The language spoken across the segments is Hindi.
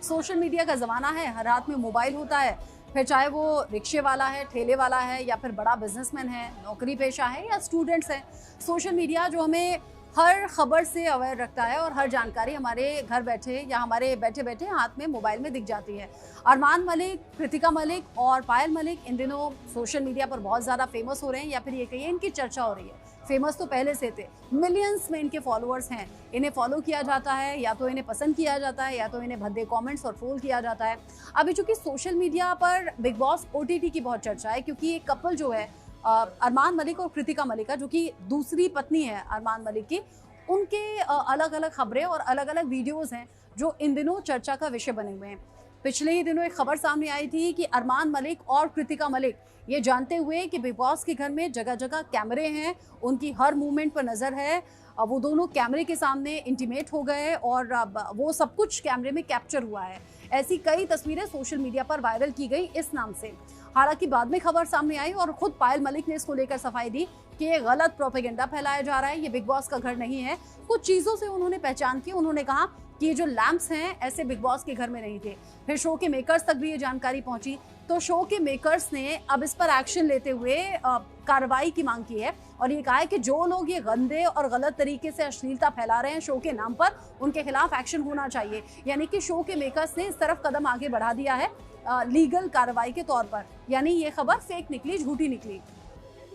सोशल मीडिया का ज़माना है, हर हाथ में मोबाइल होता है, फिर चाहे वो रिक्शे वाला है, ठेले वाला है या फिर बड़ा बिजनेसमैन है, नौकरी पेशा है या स्टूडेंट्स हैं। सोशल मीडिया जो हमें हर खबर से अवेयर रखता है और हर जानकारी हमारे घर बैठे या हमारे बैठे बैठे हाथ में मोबाइल में दिख जाती है। अरमान मलिक, कृतिका मलिक और पायल मलिक इन दिनों सोशल मीडिया पर बहुत ज़्यादा फेमस हो रहे हैं, या फिर ये कहिए इनकी चर्चा हो रही है। फेमस तो पहले से थे, मिलियंस में इनके फॉलोअर्स हैं, इन्हें फॉलो किया जाता है, या तो इन्हें पसंद किया जाता है या तो इन्हें भद्दे कमेंट्स और ट्रोल किया जाता है। अभी चूंकि सोशल मीडिया पर बिग बॉस ओटीटी की बहुत चर्चा है, क्योंकि ये कपल जो है अरमान मलिक और कृतिका मलिक का, जो कि दूसरी पत्नी है अरमान मलिक की, उनके अलग अलग खबरें और अलग अलग वीडियोस हैं जो इन दिनों चर्चा का विषय बने हुए हैं। पिछले ही दिनों एक खबर सामने आई थी कि अरमान मलिक और कृतिका मलिक ये जानते हुए कि बिग बॉस के घर में जगह जगह कैमरे हैं, उनकी हर मूवमेंट पर नज़र है, वो दोनों कैमरे के सामने इंटीमेट हो गए और वो सब कुछ कैमरे में कैप्चर हुआ है। ऐसी कई तस्वीरें सोशल मीडिया पर वायरल की गई इस नाम से। हालांकि बाद में खबर सामने आई और खुद पायल मलिक ने इसको लेकर सफाई दी कि ये गलत प्रोपेगेंडा फैलाया जा रहा है, ये बिग बॉस का घर नहीं है। कुछ चीज़ों से उन्होंने पहचान की, उन्होंने कहा कि ये जो लैंप्स हैं ऐसे बिग बॉस के घर में नहीं थे। फिर शो के मेकर्स तक भी ये जानकारी पहुंची, तो शो के मेकर्स ने अब इस पर एक्शन लेते हुए कार्रवाई की मांग की है और ये कहा है कि जो लोग ये गंदे और गलत तरीके से अश्लीलता फैला रहे हैं शो के नाम पर, उनके खिलाफ एक्शन होना चाहिए। यानी कि शो के मेकर्स ने इस तरफ कदम आगे बढ़ा दिया है लीगल कार्रवाई के तौर पर। यानी ये खबर फेक निकली, झूठी निकली।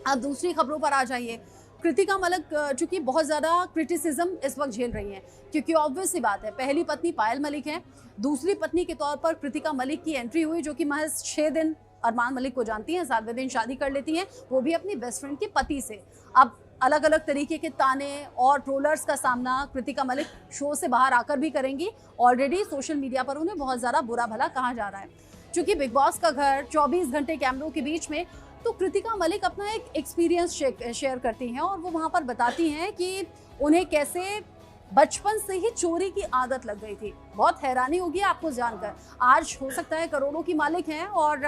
अब दूसरी खबरों पर आ जाइए। कृतिका मलिक चूंकि बहुत ज़्यादा क्रिटिसिज्म इस वक्त झेल रही हैं, क्योंकि ऑब्वियस सी बात है, पहली पत्नी पायल मलिक है, दूसरी पत्नी के तौर पर कृतिका मलिक की एंट्री हुई, जो कि महज 6 दिन अरमान मलिक को जानती हैं, 7वें दिन शादी कर लेती हैं, वो भी अपनी बेस्ट फ्रेंड के पति से। अब अलग अलग तरीके के ताने और ट्रोलर्स का सामना कृतिका मलिक शो से बाहर आकर भी करेंगी। ऑलरेडी सोशल मीडिया पर उन्हें बहुत ज़्यादा बुरा भला कहा जा रहा है। चूँकि बिग बॉस का घर 24 घंटे कैमरों के बीच में, तो कृतिका मलिक अपना एक एक्सपीरियंस शेयर करती हैं और वो वहाँ पर बताती हैं कि उन्हें कैसे बचपन से ही चोरी की आदत लग गई थी। बहुत हैरानी होगी आपको जानकर। आज हो सकता है करोड़ों की मालिक हैं और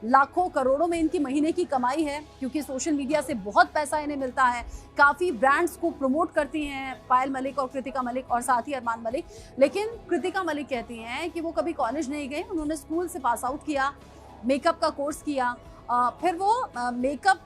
लाखों करोड़ों में इनकी महीने की कमाई है, क्योंकि सोशल मीडिया से बहुत पैसा इन्हें मिलता है। काफ़ी ब्रांड्स को प्रमोट करती हैं पायल मलिक और कृतिका मलिक और साथ ही अरमान मलिक। लेकिन कृतिका मलिक कहती हैं कि वो कभी कॉलेज नहीं गए, उन्होंने स्कूल से पास आउट किया, मेकअप का कोर्स किया, फिर वो मेकअप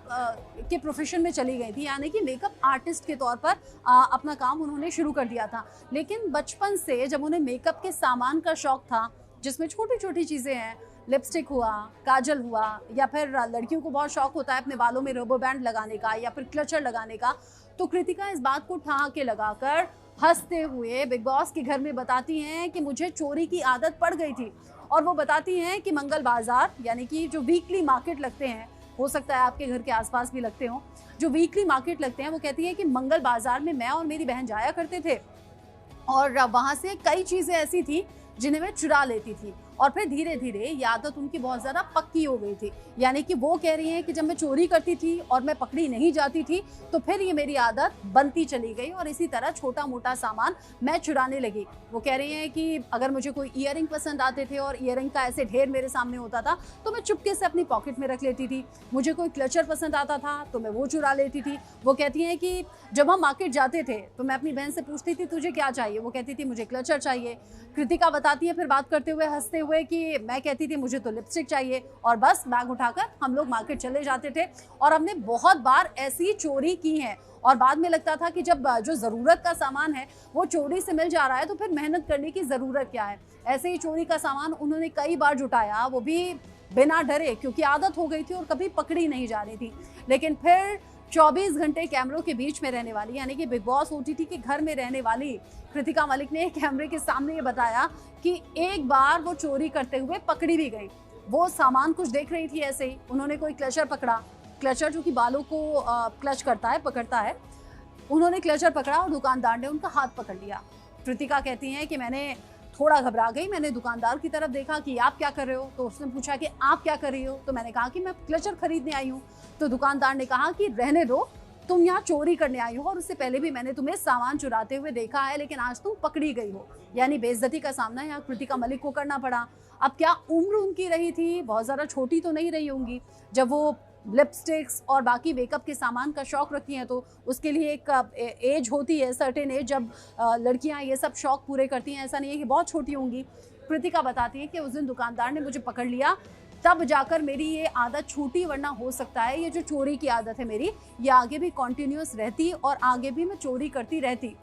के प्रोफेशन में चली गई थी, यानी कि मेकअप आर्टिस्ट के तौर पर अपना काम उन्होंने शुरू कर दिया था। लेकिन बचपन से जब उन्हें मेकअप के सामान का शौक था, जिसमें छोटी छोटी चीज़ें हैं, लिपस्टिक हुआ, काजल हुआ, या फिर लड़कियों को बहुत शौक होता है अपने बालों में रबर बैंड लगाने का या फिर क्लचर लगाने का, तो कृतिका इस बात को ठहाके लगाकर हंसते हुए बिग बॉस के घर में बताती हैं कि मुझे चोरी की आदत पड़ गई थी। और वो बताती हैं कि मंगल बाजार, यानी कि जो वीकली मार्केट लगते हैं, हो सकता है आपके घर के आसपास भी लगते हों, जो वीकली मार्केट लगते हैं, वो कहती है कि मंगल बाजार में मैं और मेरी बहन जाया करते थे और वहाँ से कई चीज़ें ऐसी थी जिन्हें मैं चुरा लेती थी और फिर धीरे धीरे ये आदत उनकी बहुत ज़्यादा पक्की हो गई थी। यानी कि वो कह रही हैं कि जब मैं चोरी करती थी और मैं पकड़ी नहीं जाती थी, तो फिर ये मेरी आदत बनती चली गई और इसी तरह छोटा मोटा सामान मैं चुराने लगी। वो कह रही हैं कि अगर मुझे कोई ईयरिंग पसंद आते थे और ईयरिंग का ऐसे ढेर मेरे सामने होता था, तो मैं चुपके से अपनी पॉकेट में रख लेती थी। मुझे कोई क्लचर पसंद आता था तो मैं वो चुरा लेती थी। वो कहती हैं कि जब हम मार्केट जाते थे तो मैं अपनी बहन से पूछती थी तुझे क्या चाहिए, वो कहती थी मुझे क्लचर चाहिए। कृतिका बताती है फिर बात करते हुए हंसते हुए कि मैं कहती थी मुझे तो लिपस्टिक चाहिए, और बस बैग उठाकर हम लोग मार्केट चले जाते थे। और हमने बहुत बार ऐसी चोरी की है और बाद में लगता था कि जब जो ज़रूरत का सामान है वो चोरी से मिल जा रहा है तो फिर मेहनत करने की ज़रूरत क्या है। ऐसे ही चोरी का सामान उन्होंने कई बार जुटाया, वो भी बिना डरे, क्योंकि आदत हो गई थी और कभी पकड़ी नहीं जा रही थी। लेकिन फिर 24 घंटे कैमरों के बीच में रहने वाली, यानी कि बिग बॉस ओटीटी के घर में रहने वाली कृतिका मलिक ने कैमरे के सामने ये बताया कि एक बार वो चोरी करते हुए पकड़ी भी गई। वो सामान कुछ देख रही थी, ऐसे ही उन्होंने कोई क्लचर पकड़ा, क्लचर जो कि बालों को क्लच करता है, पकड़ता है, उन्होंने क्लचर पकड़ा और दुकानदार ने उनका हाथ पकड़ लिया। कृतिका कहती हैं कि मैंने थोड़ा घबरा गई, मैंने दुकानदार की तरफ देखा कि आप क्या कर रहे हो, तो उसने पूछा कि आप क्या कर रही हो, तो मैंने कहा कि मैं क्लचर खरीदने आई हूँ। तो दुकानदार ने कहा कि रहने दो, तुम यहाँ चोरी करने आई हो और उससे पहले भी मैंने तुम्हें सामान चुराते हुए देखा है, लेकिन आज तुम पकड़ी गई हो। यानी बेइज्जती का सामना यहाँ कृतिका मलिक को करना पड़ा। अब क्या उम्र उनकी रही थी, बहुत ज़्यादा छोटी तो नहीं रही होंगी जब वो लिपस्टिक्स और बाकी मेकअप के सामान का शौक रखती हैं, तो उसके लिए एक एज होती है, सर्टेन एज, जब लड़कियां ये सब शौक पूरे करती हैं। ऐसा नहीं है कि बहुत छोटी होंगी। कृतिका बताती है कि उस दिन दुकानदार ने मुझे पकड़ लिया, तब जाकर मेरी ये आदत छूटी, वरना हो सकता है ये जो चोरी की आदत है मेरी, ये आगे भी कॉन्टिन्यूस रहती और आगे भी मैं चोरी करती रहती।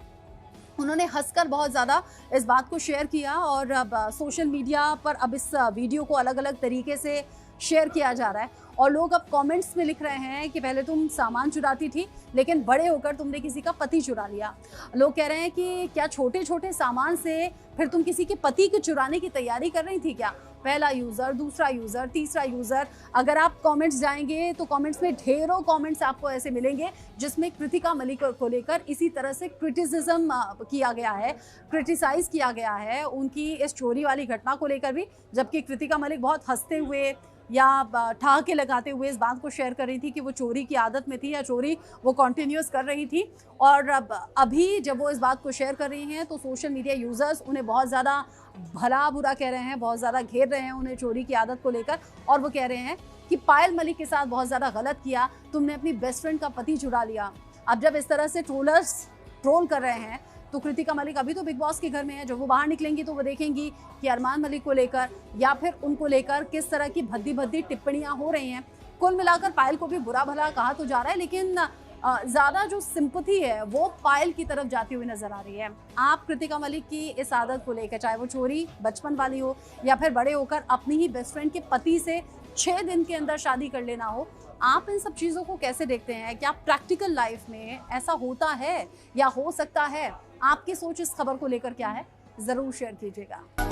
उन्होंने हंसकर बहुत ज़्यादा इस बात को शेयर किया और अब सोशल मीडिया पर अब इस वीडियो को अलग अलग तरीके से शेयर किया जा रहा है और लोग अब कमेंट्स में लिख रहे हैं कि पहले तुम सामान चुराती थी, लेकिन बड़े होकर तुमने किसी का पति चुरा लिया। लोग कह रहे हैं कि क्या छोटे छोटे सामान से फिर तुम किसी के पति को चुराने की तैयारी कर रही थी क्या? पहला यूज़र, दूसरा यूज़र, तीसरा यूज़र। अगर आप कमेंट्स जाएंगे तो कमेंट्स में ढेरों कमेंट्स आपको ऐसे मिलेंगे जिसमें कृतिका मलिक को लेकर इसी तरह से क्रिटिसिज्म किया गया है, क्रिटिसाइज़ किया गया है उनकी इस चोरी वाली घटना को लेकर भी। जबकि कृतिका मलिक बहुत हंसते हुए या ठहाके लगाते हुए इस बात को शेयर कर रही थी कि वो चोरी की आदत में थी या चोरी वो कंटिन्यूस कर रही थी। और अब अभी जब वो इस बात को शेयर कर रही हैं तो सोशल मीडिया यूज़र्स उन्हें बहुत ज़्यादा भला बुरा कह रहे हैं, बहुत ज़्यादा घेर रहे हैं उन्हें चोरी की आदत को लेकर। और वो कह रहे हैं कि पायल मलिक के साथ बहुत ज़्यादा गलत किया, तुमने अपनी बेस्ट फ्रेंड का पति चुरा लिया। अब जब इस तरह से ट्रोलर्स ट्रोल कर रहे हैं तो कृतिका मलिक अभी तो बिग बॉस के घर में है, जब वो बाहर निकलेंगी तो वो देखेंगी कि अरमान मलिक को लेकर या फिर उनको लेकर किस तरह की भद्दी भद्दी टिप्पणियां हो रही हैं। कुल मिलाकर पायल को भी बुरा भला कहा तो जा रहा है, लेकिन ज़्यादा जो सिंपैथी है वो पायल की तरफ जाती हुई नजर आ रही है। आप कृतिका मलिक की इस आदत को लेकर, चाहे वो चोरी बचपन वाली हो या फिर बड़े होकर अपनी ही बेस्ट फ्रेंड के पति से 6 दिन के अंदर शादी कर लेना हो, आप इन सब चीज़ों को कैसे देखते हैं? क्या प्रैक्टिकल लाइफ में ऐसा होता है या हो सकता है? आपकी सोच इस खबर को लेकर क्या है? ज़रूर शेयर कीजिएगा।